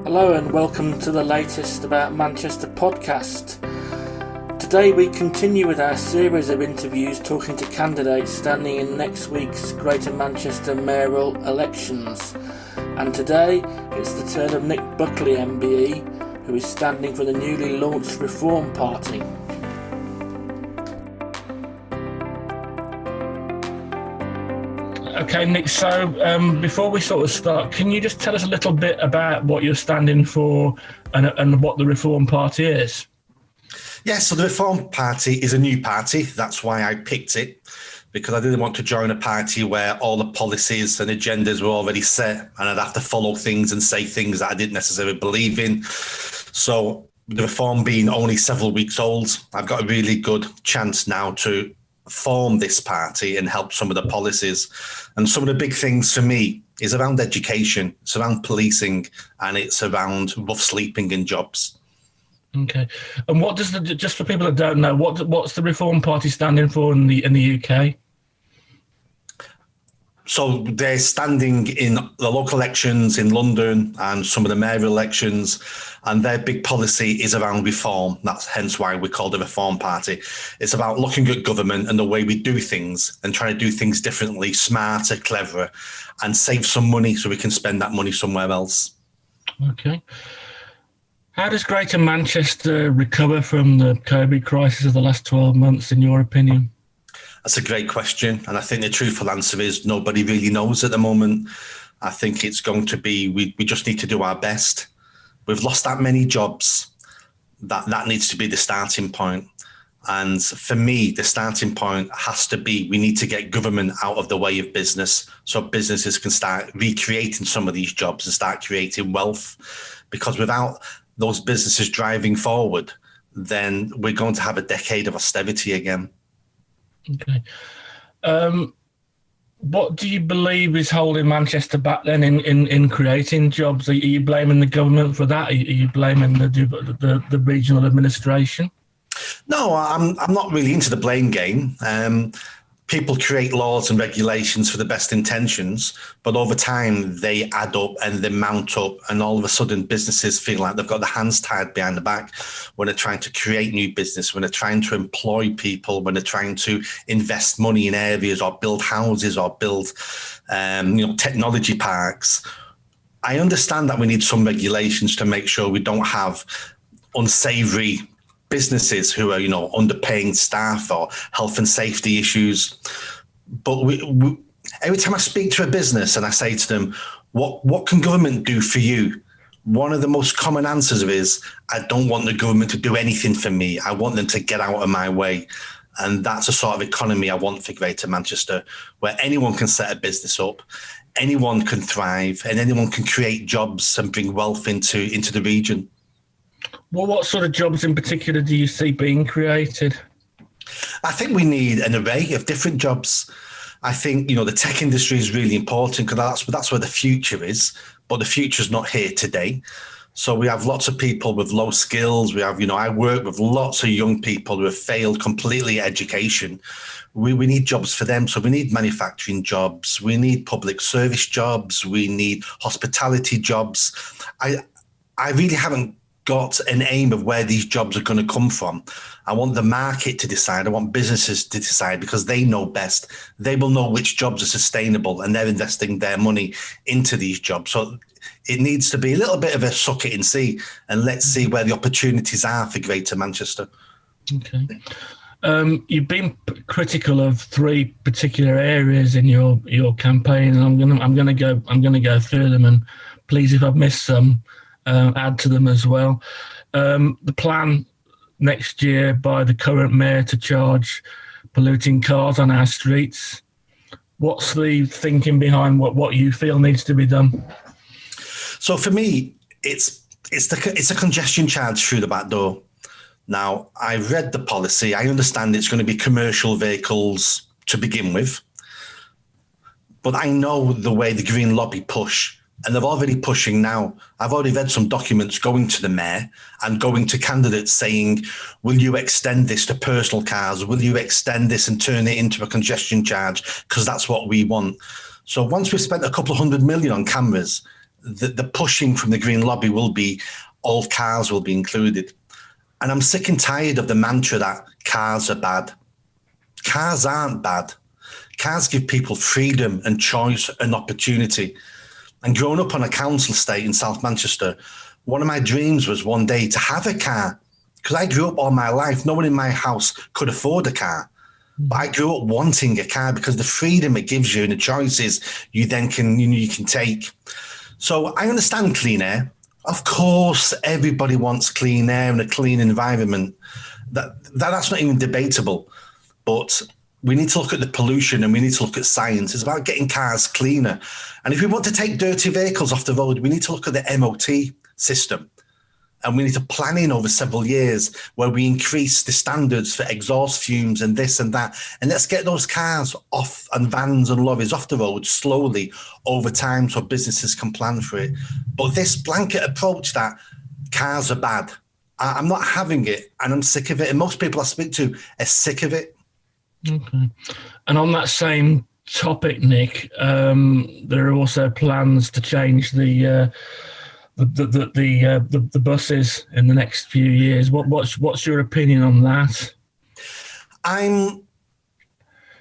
Hello and welcome to the latest About Manchester podcast. Today we continue with our series of interviews talking to candidates standing in next week's Greater Manchester mayoral elections. And today it's the turn of Nick Buckley MBE, who is standing for the newly launched Reform Party. Okay, Nick, so before we sort of start, can you just tell us a little bit about what you're standing for and what the Reform Party is? Yes, so the Reform Party is a new party. That's why I picked it, because I didn't want to join a party where all the policies and agendas were already set and I'd have to follow things and say things that I didn't necessarily believe in. So the Reform being only several weeks old, I've got a really good chance now to form this party and help some of the policies. And some of the big things for me is around education, it's around policing, and it's around rough sleeping and jobs. Okay. And what does just for people that don't know, what's the Reform Party standing for in the UK? So they're standing in the local elections in London and some of the mayoral elections, and their big policy is around reform. That's hence why we call it the Reform Party. It's about looking at government and the way we do things and trying to do things differently, smarter, cleverer, and save some money so we can spend that money somewhere else. Okay. How does Greater Manchester recover from the COVID crisis of the last 12 months, in your opinion? That's a great question. And I think the truthful answer is nobody really knows at the moment. I think it's going to be, we just need to do our best. We've lost that many jobs. That needs to be the starting point. And for me, the starting point has to be, we need to get government out of the way of business so businesses can start recreating some of these jobs and start creating wealth. Because without those businesses driving forward, then we're going to have a decade of austerity again. Okay. What do you believe is holding Manchester back then in creating jobs? Are you blaming the government for that? Are you blaming the regional administration? No, I'm not really into the blame game. People create laws and regulations for the best intentions, but over time they add up and they mount up, and all of a sudden businesses feel like they've got their hands tied behind the back when they're trying to create new business, when they're trying to employ people, when they're trying to invest money in areas or build houses or build technology parks. I understand that we need some regulations to make sure we don't have unsavoury businesses who are, underpaying staff or health and safety issues. But every time I speak to a business and I say to them, what can government do for you? One of the most common answers is, I don't want the government to do anything for me. I want them to get out of my way. And that's a sort of economy I want for Greater Manchester, where anyone can set a business up, anyone can thrive, and anyone can create jobs and bring wealth into the region. Well, what sort of jobs in particular do you see being created? I think we need an array of different jobs. I think, the tech industry is really important because that's where the future is, but the future is not here today. So we have lots of people with low skills. We have, I work with lots of young people who have failed completely at education. We need jobs for them. So we need manufacturing jobs. We need public service jobs. We need hospitality jobs. I really haven't got an aim of where these jobs are going to come from. I want the market to decide. I want businesses to decide because they know best. They will know which jobs are sustainable and they're investing their money into these jobs. So it needs to be a little bit of a suck it and see, and let's see where the opportunities are for Greater Manchester. Okay. You've been critical of three particular areas in your campaign, and I'm going to go through them, and please, if I've missed some, add to them as well. The plan next year by the current mayor to charge polluting cars on our streets. What's the thinking behind what you feel needs to be done? So for me, it's a congestion charge through the back door. Now, I read the policy. I understand it's going to be commercial vehicles to begin with, but I know the way the Green Lobby push. And they're already pushing now. I've already read some documents going to the mayor and going to candidates saying, will you extend this to personal cars? Will you extend this and turn it into a congestion charge? Because that's what we want. So once we've spent a couple of $100 million on cameras, the pushing from the Green Lobby will be all cars will be included. And I'm sick and tired of the mantra that cars are bad. Cars aren't bad. Cars give people freedom and choice and opportunity. And growing up on a council estate in South Manchester, one of my dreams was one day to have a car, because I grew up all my life. No one in my house could afford a car. But I grew up wanting a car because the freedom it gives you and the choices you then can you can take. So I understand clean air. Of course, everybody wants clean air and a clean environment. That's not even debatable. But we need to look at the pollution and we need to look at science. It's about getting cars cleaner. And if we want to take dirty vehicles off the road, we need to look at the MOT system. And we need to plan in over several years where we increase the standards for exhaust fumes and this and that. And let's get those cars off and vans and lorries off the road slowly over time so businesses can plan for it. But this blanket approach that cars are bad, I'm not having it and I'm sick of it. And most people I speak to are sick of it. Okay. And on that same topic, Nick, there are also plans to change the buses in the next few years. What's your opinion on that? I'm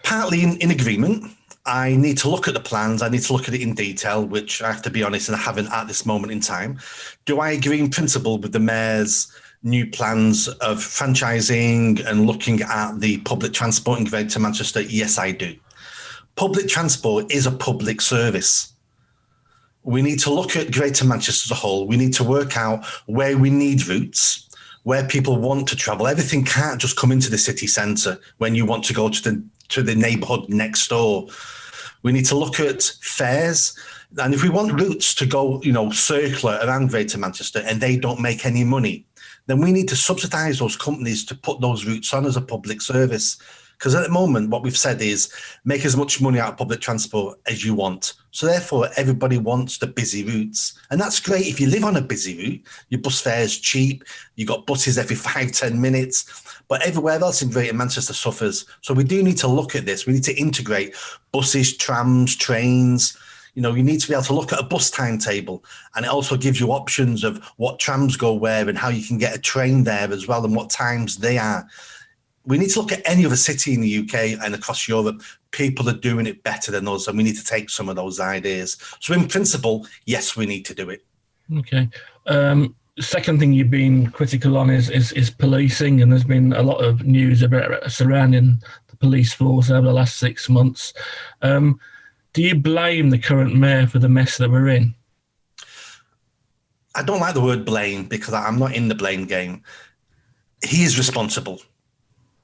partly in agreement. I need to look at the plans. I need to look at it in detail, which I have to be honest, and I haven't at this moment in time. Do I agree in principle with the Mayor's new plans of franchising and looking at the public transport in Greater Manchester? Yes, I do. Public transport is a public service. We need to look at Greater Manchester as a whole. We need to work out where we need routes, where people want to travel. Everything can't just come into the city centre when you want to go to the neighbourhood next door. We need to look at fares. And if we want routes to go, circular around Greater Manchester and they don't make any money, then we need to subsidise those companies to put those routes on as a public service. Because at the moment, what we've said is make as much money out of public transport as you want. So therefore, everybody wants the busy routes. And that's great if you live on a busy route. Your bus fare is cheap. You've got buses every 5-10 minutes. But everywhere else in Greater Manchester suffers. So we do need to look at this. We need to integrate buses, trams, trains. You need to be able to look at a bus timetable, and it also gives you options of what trams go where and how you can get a train there as well and what times they are. We need to look at any other city in the UK and across Europe. People are doing it better than us, and we need to take some of those ideas. So in principle, yes, we need to do it. Okay. Second thing you've been critical on is policing, and there's been a lot of news about surrounding the police force over the last 6 months. Do you blame the current mayor for the mess that we're in? I don't like the word blame because I'm not in the blame game. He is responsible.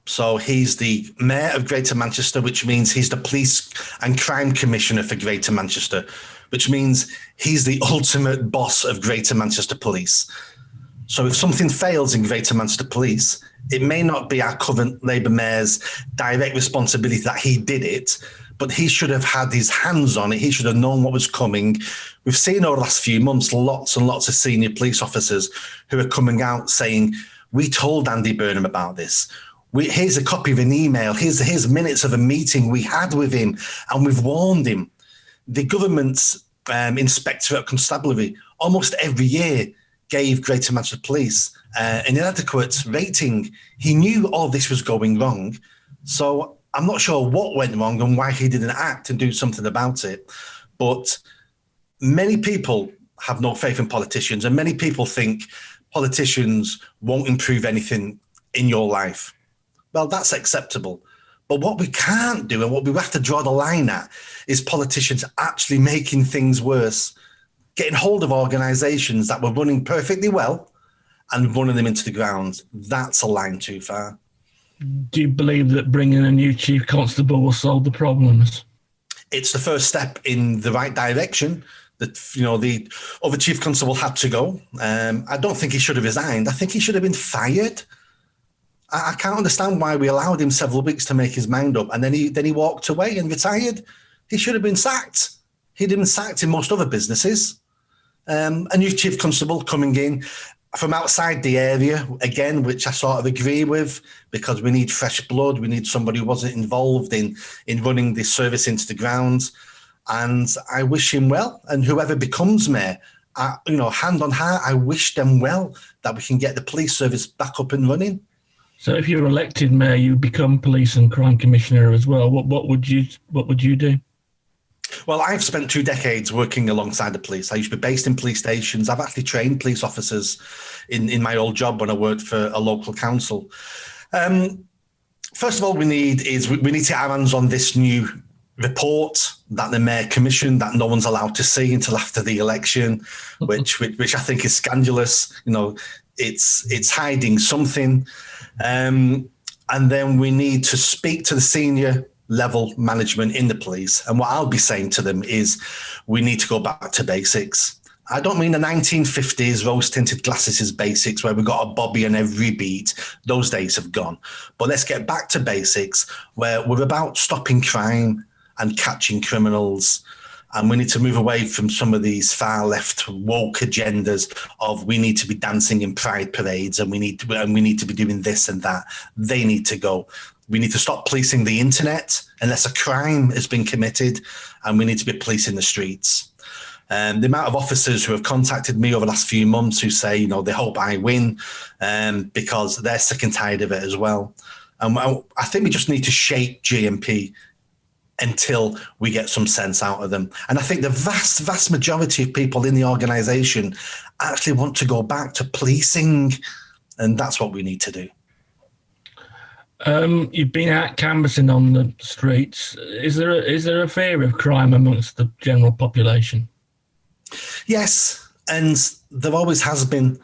So he's the mayor of Greater Manchester, which means he's the police and crime commissioner for Greater Manchester, which means he's the ultimate boss of Greater Manchester Police. So if something fails in Greater Manchester Police, it may not be our current Labour mayor's direct responsibility that he did it, but he should have had his hands on it. He should have known what was coming. We've seen over the last few months lots and lots of senior police officers who are coming out saying, we told Andy Burnham about this. Here's a copy of an email. Here's minutes of a meeting we had with him, and we've warned him. The government's Inspectorate of Constabulary almost every year gave Greater Manchester Police an inadequate rating. He knew all this was going wrong. So I'm not sure what went wrong and why he didn't act and do something about it. But many people have no faith in politicians, and many people think politicians won't improve anything in your life. Well, that's acceptable. But what we can't do and what we have to draw the line at is politicians actually making things worse, getting hold of organisations that were running perfectly well and running them into the ground. That's a line too far. Do you believe that bringing a new chief constable will solve the problems? It's the first step in the right direction. The other chief constable had to go. I don't think he should have resigned. I think he should have been fired. I can't understand why we allowed him several weeks to make his mind up, and then he walked away and retired. He should have been sacked. He'd been sacked in most other businesses. A new chief constable coming in from outside the area, again, which I sort of agree with, because we need fresh blood. We need somebody who wasn't involved in running this service into the ground. And I wish him well. And whoever becomes mayor, hand on heart, I wish them well, that we can get the police service back up and running. So if you're elected mayor, you become police and crime commissioner as well. What would you do? Well, I've spent 2 decades working alongside the police. I used to be based in police stations. I've actually trained police officers in my old job when I worked for a local council. First of all, we need to get our hands on this new report that the mayor commissioned that no one's allowed to see until after the election, which I think is scandalous. It's hiding something. And then we need to speak to the senior level management in the police. And what I'll be saying to them is we need to go back to basics. I don't mean the 1950s rose-tinted glasses basics where we got a bobby on every beat. Those days have gone. But let's get back to basics where we're about stopping crime and catching criminals. And we need to move away from some of these far left woke agendas of we need to be dancing in pride parades and we need to be doing this and that. They need to go. We need to stop policing the internet unless a crime has been committed, and we need to be policing the streets. The amount of officers who have contacted me over the last few months who say, they hope I win because they're sick and tired of it as well. And I think we just need to shape GMP until we get some sense out of them. And I think the vast, vast majority of people in the organisation actually want to go back to policing, and that's what we need to do. You've been out canvassing on the streets. Is there a fear of crime amongst the general population? Yes, and there always has been.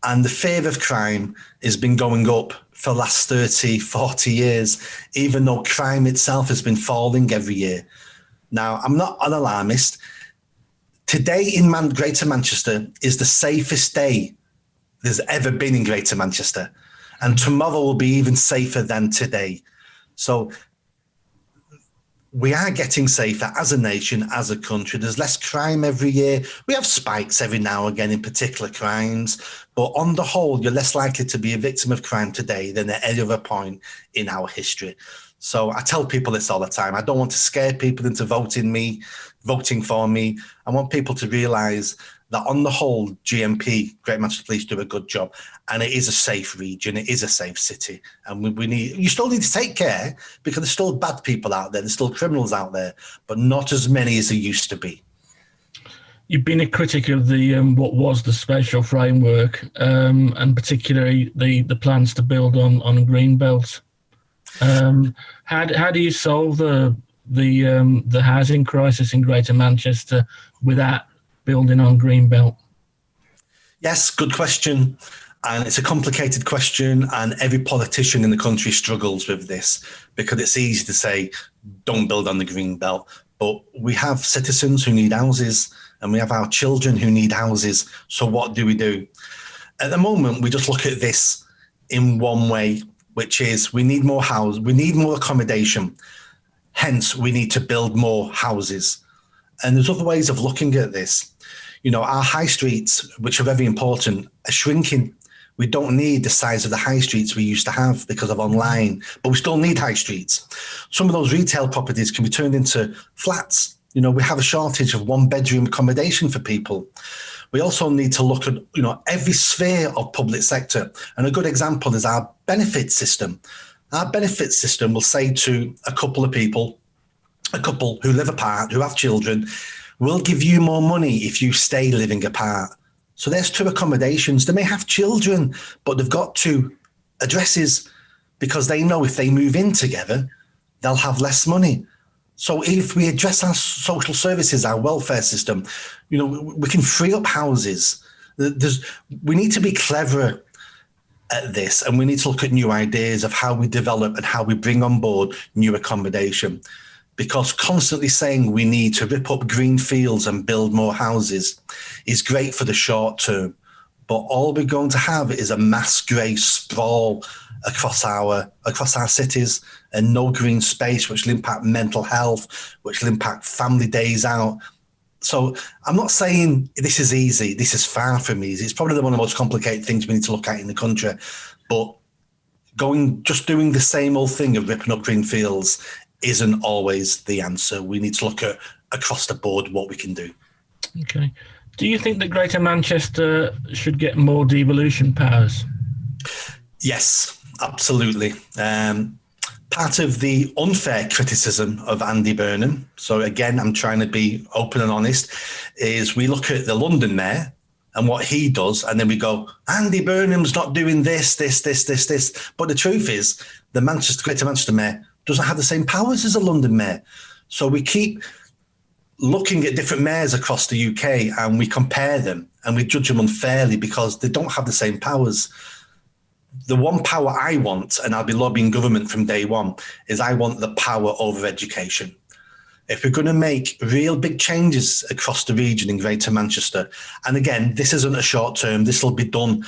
And the fear of crime has been going up for the last 30, 40 years, even though crime itself has been falling every year. Now, I'm not an alarmist. Today in Greater Manchester is the safest day there's ever been in Greater Manchester. And tomorrow will be even safer than today. So we are getting safer as a nation, as a country. There's less crime every year. We have spikes every now and again in particular crimes. But on the whole, you're less likely to be a victim of crime today than at any other point in our history. So I tell people this all the time. I don't want to scare people into voting for me. I want people to realise that on the whole, GMP, Great Manchester Police, do a good job. And it is a safe region. It is a safe city. And you still need to take care because there's still bad people out there. There's still criminals out there, but not as many as there used to be. You've been a critic of the what was the spatial framework, and particularly the plans to build on green belts. How do you solve the housing crisis in Greater Manchester without building on Greenbelt? Yes, good question. And it's a complicated question. And every politician in the country struggles with this because it's easy to say, don't build on the Greenbelt. But we have citizens who need houses and we have our children who need houses. So what do we do? At the moment, we just look at this in one way, which is we need more houses, we need more accommodation. Hence, we need to build more houses. And there's other ways of looking at this. Our high streets, which are very important, are shrinking. We don't need the size of the high streets we used to have because of online, but we still need high streets. Some of those retail properties can be turned into flats. We have a shortage of one-bedroom accommodation for people. We also need to look at, every sphere of public sector. And a good example is our benefit system. Our benefit system will say to a couple of people, a couple who live apart, who have children, we'll give you more money if you stay living apart. So there's 2 accommodations. They may have children, but they've got 2 addresses because they know if they move in together, they'll have less money. So if we address our social services, our welfare system, we can free up houses. We need to be cleverer at this, and we need to look at new ideas of how we develop and how we bring on board new accommodation. Because constantly saying we need to rip up green fields and build more houses is great for the short term, but all we're going to have is a mass grey sprawl across our cities and no green space, which will impact mental health, which will impact family days out. So I'm not saying this is easy. This is far from easy. It's probably one of the most complicated things we need to look at in the country. But just doing the same old thing of ripping up green fields isn't always the answer. We need to look at across the board what we can do. Okay. Do you think that Greater Manchester should get more devolution powers? Yes, absolutely. Part of the unfair criticism of Andy Burnham, so again, I'm trying to be open and honest, is we look at the London mayor and what he does, and then we go, Andy Burnham's not doing this. But the truth is, the Greater Manchester mayor doesn't have the same powers as a London mayor. So we keep looking at different mayors across the UK and we compare them and we judge them unfairly because they don't have the same powers. The one power I want, and I'll be lobbying government from day one, is I want the power over education. If we're going to make real big changes across the region in Greater Manchester, and again, this isn't a short term, this will be done.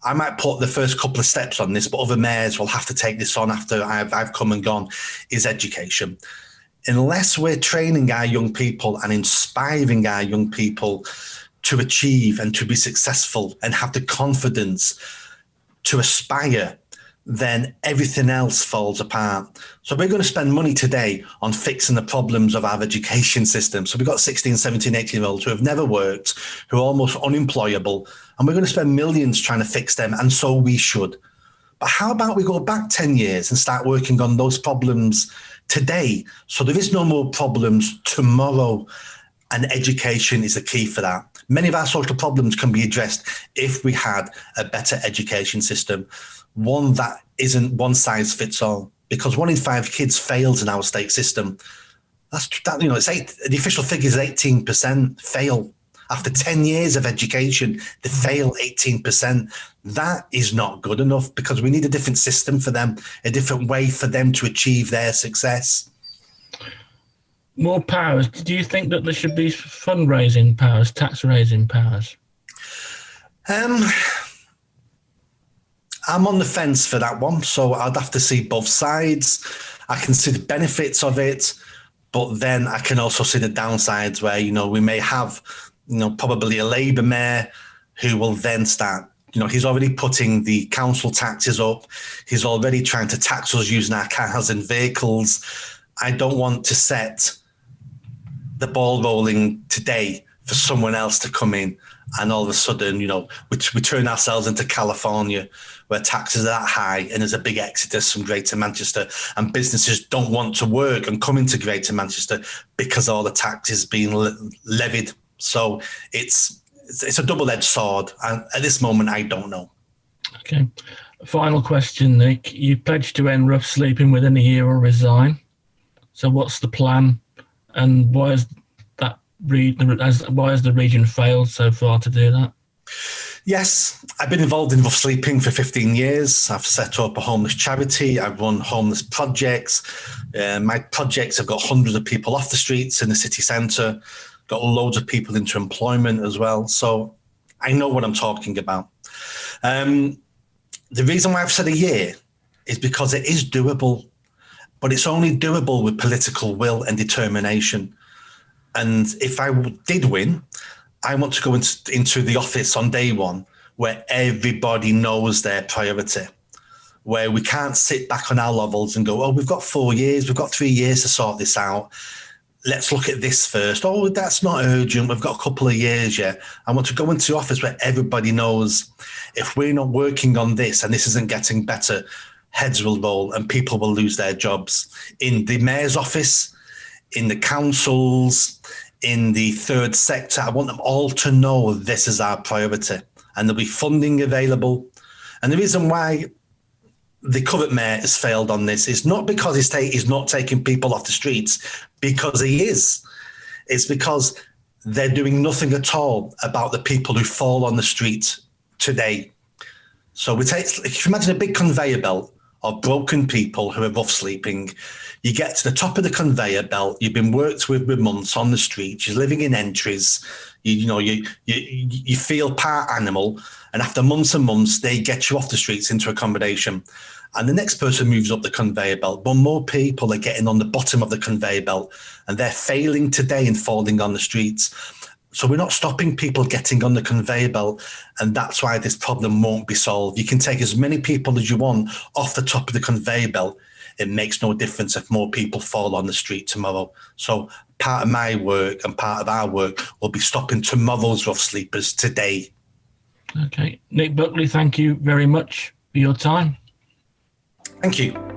I might put the first couple of steps on this, but other mayors will have to take this on after I've come and gone, is education. Unless we're training our young people and inspiring our young people to achieve and to be successful and have the confidence to aspire, then everything else falls apart. So we're going to spend money today on fixing the problems of our education system. So we've got 16, 17, 18-year-olds who have never worked, who are almost unemployable, and we're going to spend millions trying to fix them, and so we should. But how about we go back 10 years and start working on those problems today, so there is no more problems tomorrow, and education is the key for that. Many of our social problems can be addressed if we had a better education system, one that isn't one size fits all, because 1 in 5 kids fails in our state system. The official figure is 18% fail. After 10 years of education, they fail 18%. That is not good enough, because we need a different system for them, a different way for them to achieve their success. More powers. Do you think that there should be fundraising powers, tax raising powers? I'm on the fence for that one, so I'd have to see both sides. I can see the benefits of it, but then I can also see the downsides where, we may have, probably a Labour mayor who will then start, he's already putting the council taxes up. He's already trying to tax us using our cars and vehicles. I don't want to set the ball rolling today for someone else to come in and all of a sudden, we turn ourselves into California, where taxes are that high and there's a big exodus from Greater Manchester, and businesses don't want to work and come into Greater Manchester because all the taxes being levied. So it's a double-edged sword, and at this moment, I don't know. Okay. Final question, Nick. You pledged to end rough sleeping within a year or resign. So what's the plan, and why has the region failed so far to do that? Yes, I've been involved in rough sleeping for 15 years. I've set up a homeless charity. I've run homeless projects. My projects have got hundreds of people off the streets in the city centre, got loads of people into employment as well. So I know what I'm talking about. The reason why I've said a year is because it is doable, but it's only doable with political will and determination. And if I did win, I want to go into the office on day one where everybody knows their priority, where we can't sit back on our levels and go, oh, we've got 4 years, we've got 3 years to sort this out. Let's look at this first. Oh, that's not urgent. We've got a couple of years yet. I want to go into the office where everybody knows if we're not working on this and this isn't getting better, heads will roll and people will lose their jobs. In the mayor's office, in the councils, in the third sector, I want them all to know this is our priority, and there'll be funding available. And the reason why the current mayor has failed on this is not because he's not taking people off the streets, because he is. It's because they're doing nothing at all about the people who fall on the street today. So if you imagine a big conveyor belt of broken people who are rough sleeping, you get to the top of the conveyor belt, you've been worked with months on the streets, you're living in entries, you feel part animal, and after months and months, they get you off the streets into accommodation. And the next person moves up the conveyor belt, but more people are getting on the bottom of the conveyor belt, and they're failing today and falling on the streets. So we're not stopping people getting on the conveyor belt, and that's why this problem won't be solved. You can take as many people as you want off the top of the conveyor belt. it makes no difference if more people fall on the street tomorrow. So part of my work and part of our work will be stopping tomorrow's rough sleepers today. Okay. Nick Buckley, thank you very much for your time. Thank you.